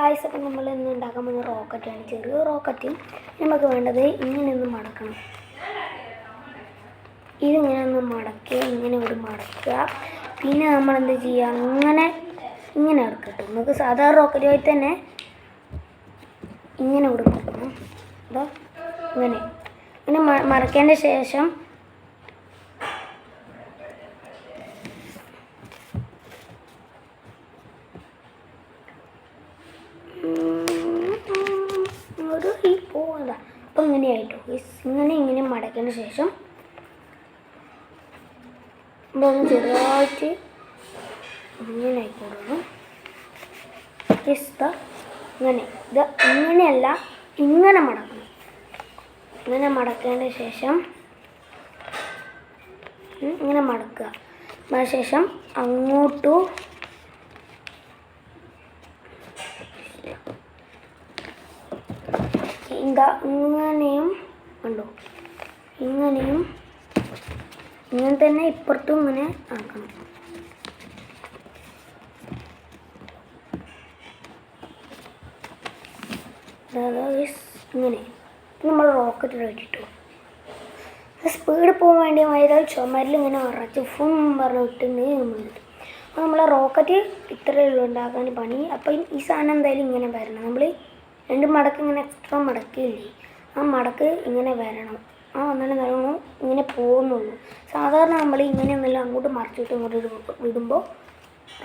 Guys, അപ്പം നമ്മൾ ഇന്ന് ഉണ്ടാക്കാൻ പോകുന്ന റോക്കറ്റാണ്. ചെറിയ റോക്കറ്റും നമുക്ക് വേണ്ടത് ഇങ്ങനെയൊന്ന് മടക്കണം. ഇതിങ്ങനെ ഒന്ന് മടക്കുക, ഇങ്ങനെ ഒരു മടക്കുക. പിന്നെ നമ്മൾ എന്ത് ചെയ്യുക, ഇങ്ങനെ എടുക്കട്ടെ. നമുക്ക് സാധാരണ റോക്കറ്റുമായി തന്നെ ഇങ്ങനെ കൊടുക്കണം. അതോ ഇങ്ങനെ മടക്കേണ്ട ശേഷം ഒരു ഈ പോകാം. അപ്പം ഇങ്ങനെയായിട്ടോ ഇങ്ങനെ മടക്കിയതിന് ശേഷം ഇതൊന്ന് ചെറുതായിട്ട് ഇങ്ങനെ ആയിക്കോളൂ. ഇങ്ങനെ ഇത് ഇങ്ങനെയല്ല, ഇങ്ങനെ മടക്കണം. ഇങ്ങനെ മടക്കേണ്ട ശേഷം ഇങ്ങനെ മടക്കുക. അതിനുശേഷം അങ്ങോട്ടും ഇങ്ങനെയും കണ്ടോ, ഇങ്ങനെ തന്നെ ഇപ്പുറത്തും ഇങ്ങനെ ആക്കണം. ഇങ്ങനെ നമ്മൾ റോക്കറ്റ് റെഡിട്ടു. സ്പീഡ് പോകാൻ വേണ്ടി മൈതാൽ ചുമരിൽ ഇങ്ങനെ ഉറച്ച് ഫും പറഞ്ഞ് വിട്ടുന്നത്. അപ്പോൾ നമ്മളെ റോക്കറ്റ് ഇത്രയേ ഉള്ളൂ ഉണ്ടാക്കാൻ പണി. അപ്പം ഈ സാധനം എന്തായാലും ഇങ്ങനെ വരണം. നമ്മൾ രണ്ട് മടക്ക് ഇങ്ങനെ എക്സ്ട്രാ മടക്കില്ലേ, ആ മടക്ക് ഇങ്ങനെ വരണം. ആ ഒന്നാലും നല്ലോണം ഇങ്ങനെ പോകുന്നുള്ളൂ. സാധാരണ നമ്മൾ ഇങ്ങനെ ഒന്നെല്ലാം അങ്ങോട്ട് മറിച്ചിട്ട് ഇങ്ങോട്ട് വിടുമ്പോൾ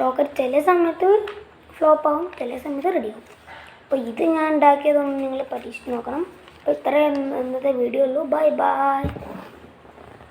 റോക്കറ്റ് ചില സമയത്ത് ഫ്ലോപ്പ് ആവും, ചില സമയത്ത് റെഡിയാവും. അപ്പോൾ ഇത് ഞാൻ ഉണ്ടാക്കിയതൊന്നും നിങ്ങൾ പരീക്ഷിച്ച് നോക്കണം. അപ്പോൾ ഇത്രയും ഇന്നത്തെ വീഡിയോ ഉള്ളൂ. Bye bye.